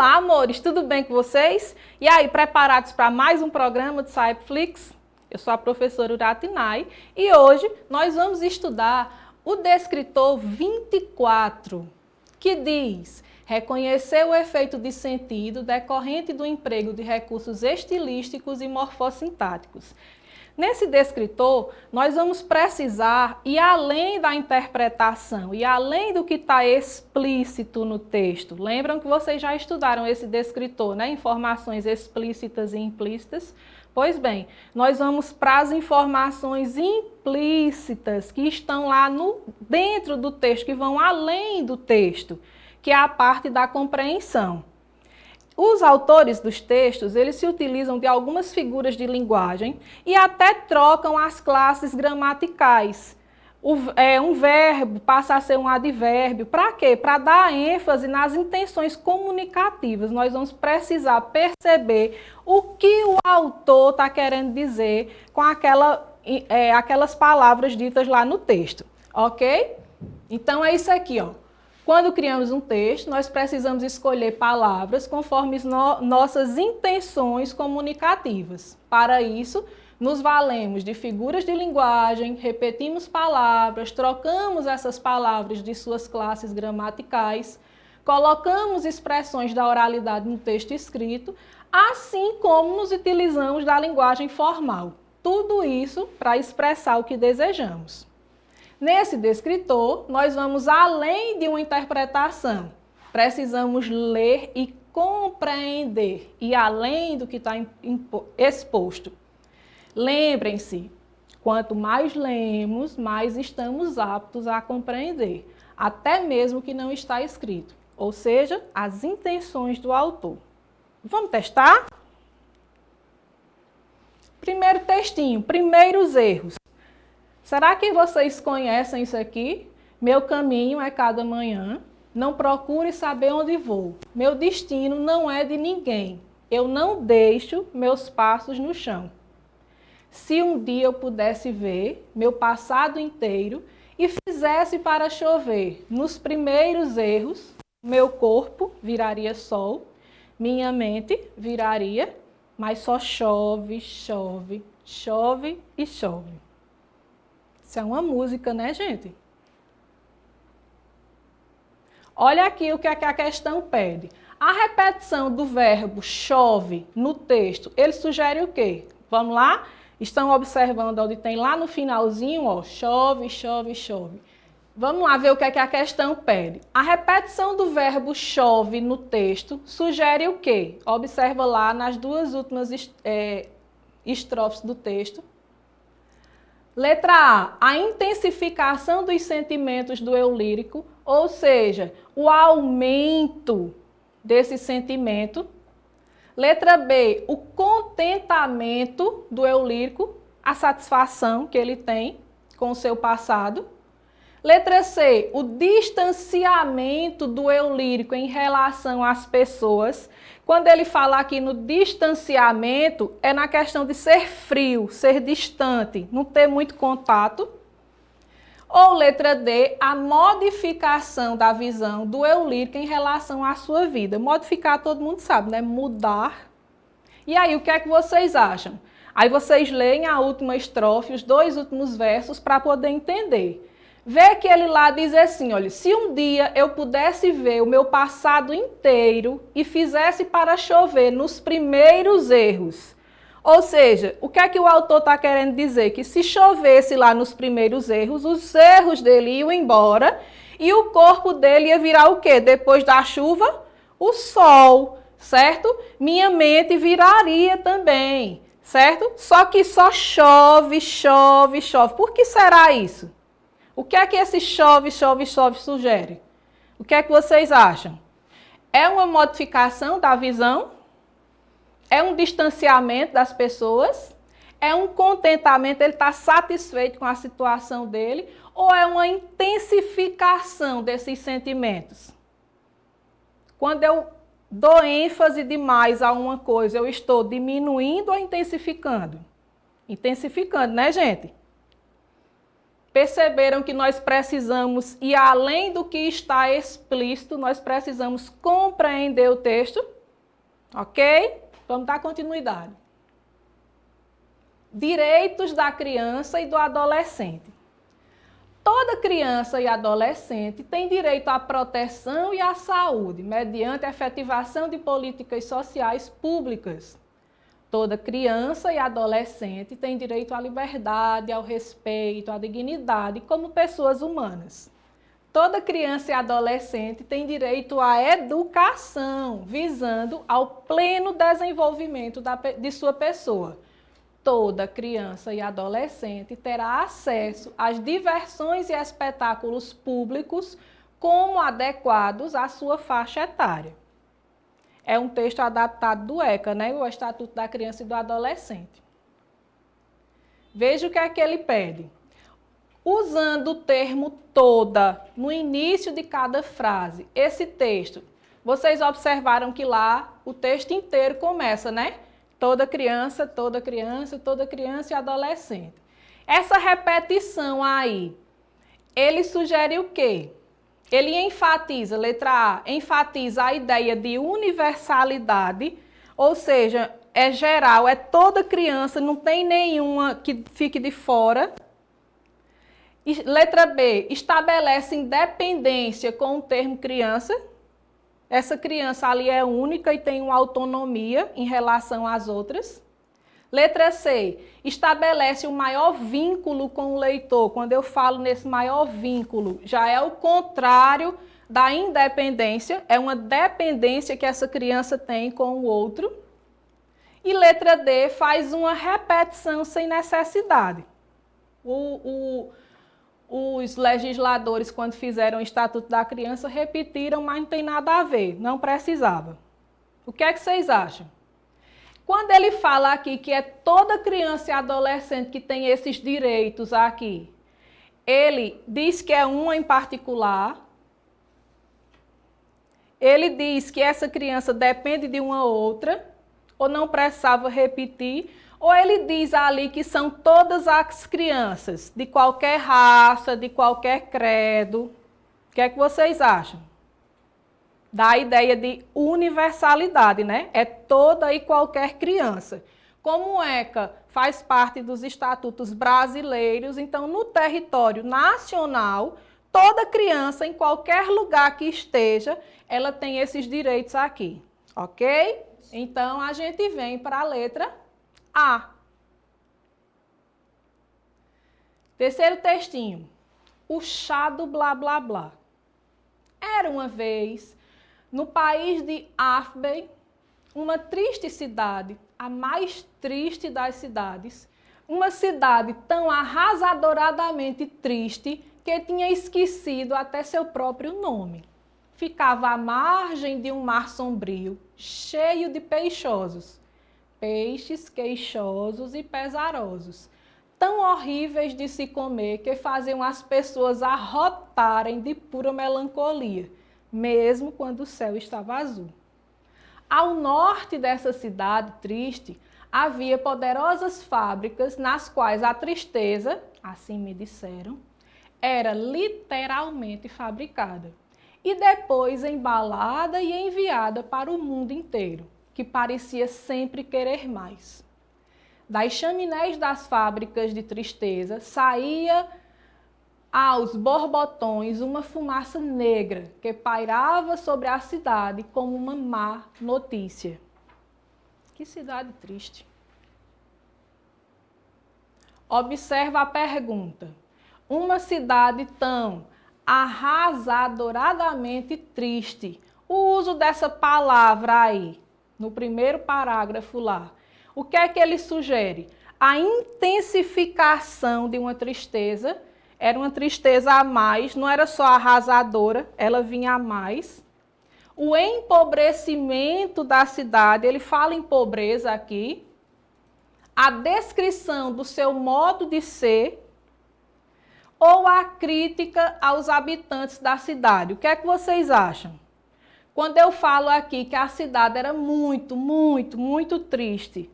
Olá, amores, tudo bem com vocês? E aí, preparados para mais um programa do Saipflix? Eu sou a professora Uratinai e hoje nós vamos estudar o descritor 24, que diz: reconhecer o efeito de sentido decorrente do emprego de recursos estilísticos e morfossintáticos. Nesse descritor, nós vamos precisar ir além da interpretação e além do que está explícito no texto. Lembram que vocês já estudaram esse descritor, né? Informações explícitas e implícitas? Pois bem, nós vamos para as informações implícitas que estão lá dentro do texto, que vão além do texto, que é a parte da compreensão. Os autores dos textos, eles se utilizam de algumas figuras de linguagem e até trocam as classes gramaticais. Um verbo passa a ser um advérbio. Para quê? Para dar ênfase nas intenções comunicativas. Nós vamos precisar perceber o que o autor está querendo dizer com aquelas palavras ditas lá no texto. Ok? Então é isso aqui, ó. Quando criamos um texto, nós precisamos escolher palavras conforme nossas intenções comunicativas. Para isso, nos valemos de figuras de linguagem, repetimos palavras, trocamos essas palavras de suas classes gramaticais, colocamos expressões da oralidade no texto escrito, assim como nos utilizamos da linguagem formal. Tudo isso para expressar o que desejamos. Nesse descritor, nós vamos além de uma interpretação. Precisamos ler e compreender, e além do que está exposto. Lembrem-se, quanto mais lemos, mais estamos aptos a compreender, até mesmo o que não está escrito, ou seja, as intenções do autor. Vamos testar? Primeiro textinho, primeiros erros. Será que vocês conhecem isso aqui? Meu caminho é cada manhã, não procure saber onde vou. Meu destino não é de ninguém, eu não deixo meus passos no chão. Se um dia eu pudesse ver meu passado inteiro e fizesse para chover, nos primeiros erros, meu corpo viraria sol, minha mente viraria, mas só chove, chove, chove e chove. Isso é uma música, né, gente? Olha aqui o que a questão pede. A repetição do verbo chove no texto, ele sugere o quê? Vamos lá? Estão observando onde tem lá no finalzinho, ó, chove, chove, chove. Vamos lá ver o que a questão pede. A repetição do verbo chove no texto sugere o quê? Observa lá nas duas últimas estrofes do texto. Letra A intensificação dos sentimentos do eu lírico, ou seja, o aumento desse sentimento. Letra B, o contentamento do eu lírico, a satisfação que ele tem com o seu passado. Letra C, o distanciamento do eu lírico em relação às pessoas. Quando ele fala aqui no distanciamento, é na questão de ser frio, ser distante, não ter muito contato. Ou letra D, a modificação da visão do eu lírico em relação à sua vida. Modificar todo mundo sabe, né? Mudar. E aí, o que é que vocês acham? Aí vocês leem a última estrofe, os dois últimos versos, para poder entender. Vê que ele lá diz assim, olha, se um dia eu pudesse ver o meu passado inteiro e fizesse para chover nos primeiros erros. Ou seja, o que é que o autor está querendo dizer? Que se chovesse lá nos primeiros erros, os erros dele iam embora e o corpo dele ia virar o quê? Depois da chuva? O sol, certo? Minha mente viraria também, certo? Só que só chove, chove, chove. Por que será isso? O que é que esse chove, chove, chove sugere? O que é que vocês acham? É uma modificação da visão? É um distanciamento das pessoas? É um contentamento, ele está satisfeito com a situação dele? Ou é uma intensificação desses sentimentos? Quando eu dou ênfase demais a uma coisa, eu estou diminuindo ou intensificando? Intensificando, né, gente? Perceberam que nós precisamos ir além do que está explícito, nós precisamos compreender o texto? Ok? Vamos dar continuidade. Direitos da criança e do adolescente. Toda criança e adolescente tem direito à proteção e à saúde, mediante a efetivação de políticas sociais públicas. Toda criança e adolescente tem direito à liberdade, ao respeito, à dignidade como pessoas humanas. Toda criança e adolescente tem direito à educação, visando ao pleno desenvolvimento de sua pessoa. Toda criança e adolescente terá acesso às diversões e espetáculos públicos como adequados à sua faixa etária. É um texto adaptado do ECA, né? O Estatuto da Criança e do Adolescente. Veja o que é que ele pede. Usando o termo toda no início de cada frase, esse texto, vocês observaram que lá o texto inteiro começa, né? Toda criança, toda criança, toda criança e adolescente. Essa repetição aí, ele sugere o quê? Ele enfatiza, letra A, enfatiza a ideia de universalidade, ou seja, é geral, é toda criança, não tem nenhuma que fique de fora. Letra B, estabelece independência com o termo criança. Essa criança ali é única e tem uma autonomia em relação às outras. Letra C, estabelece um maior vínculo com o leitor. Quando eu falo nesse maior vínculo, já é o contrário da independência, é uma dependência que essa criança tem com o outro. E letra D, faz uma repetição sem necessidade. Os legisladores, quando fizeram o Estatuto da Criança, repetiram, mas não tem nada a ver, não precisava. O que é que vocês acham? Quando ele fala aqui que é toda criança e adolescente que tem esses direitos aqui, ele diz que é uma em particular, ele diz que essa criança depende de uma outra, ou não precisava repetir, ou ele diz ali que são todas as crianças, de qualquer raça, de qualquer credo. O que é que vocês acham? Dá a ideia de universalidade, né? É toda e qualquer criança. Como o ECA faz parte dos estatutos brasileiros, então no território nacional, toda criança, em qualquer lugar que esteja, ela tem esses direitos aqui, ok? Então a gente vem para a letra A. Terceiro textinho. O chá do blá blá blá. Era uma vez, no país de Afbey, uma triste cidade, a mais triste das cidades, uma cidade tão arrasadoradamente triste que tinha esquecido até seu próprio nome. Ficava à margem de um mar sombrio, cheio de peixosos. Peixes queixosos e pesarosos, tão horríveis de se comer que faziam as pessoas arrotarem de pura melancolia, mesmo quando o céu estava azul. Ao norte dessa cidade triste, havia poderosas fábricas nas quais a tristeza, assim me disseram, era literalmente fabricada e depois embalada e enviada para o mundo inteiro, que parecia sempre querer mais. Das chaminés das fábricas de tristeza saía aos borbotões uma fumaça negra que pairava sobre a cidade como uma má notícia. Que cidade triste. Observa a pergunta. Uma cidade tão arrasadoradamente triste. O uso dessa palavra aí, no primeiro parágrafo lá, o que é que ele sugere? A intensificação de uma tristeza, era uma tristeza a mais, não era só arrasadora, ela vinha a mais. O empobrecimento da cidade, ele fala em pobreza aqui. A descrição do seu modo de ser, ou a crítica aos habitantes da cidade. O que é que vocês acham? Quando eu falo aqui que a cidade era muito, muito, muito triste,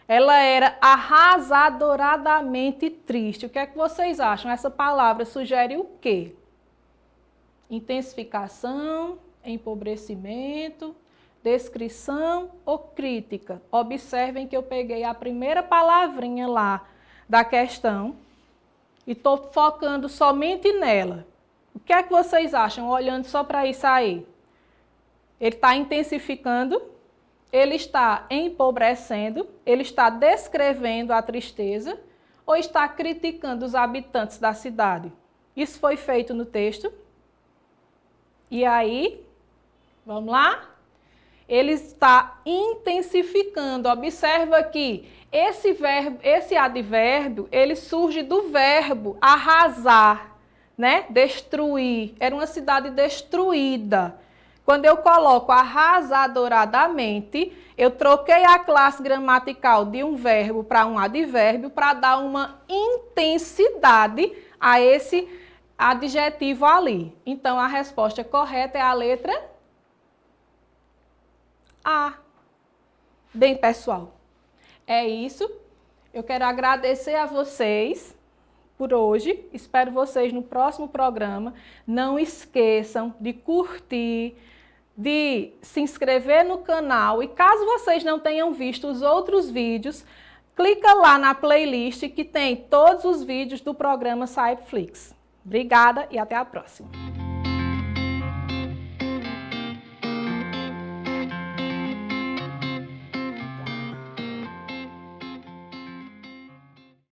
ela era arrasadoradamente triste. O que é que vocês acham? Essa palavra sugere o quê? Intensificação, empobrecimento, Descrição ou crítica? Observem que eu peguei a primeira palavrinha lá da questão e estou focando somente nela. O que é que vocês acham, olhando só para isso aí? Ele está intensificando, ele está empobrecendo, ele está descrevendo a tristeza ou está criticando os habitantes da cidade? Isso foi feito no texto. E aí, vamos lá? Ele está intensificando. Observa que esse advérbio, ele surge do verbo arrasar, né? Destruir. Era uma cidade destruída. Quando eu coloco arrasadoradamente, eu troquei a classe gramatical de um verbo para um advérbio para dar uma intensidade a esse adjetivo ali. Então, a resposta correta é a letra A. Bem, pessoal, é isso. Eu quero agradecer a vocês por hoje. Espero vocês no próximo programa. Não esqueçam de curtir, de se inscrever no canal. E caso vocês não tenham visto os outros vídeos, clica lá na playlist que tem todos os vídeos do programa SciPeflix. Obrigada e até a próxima.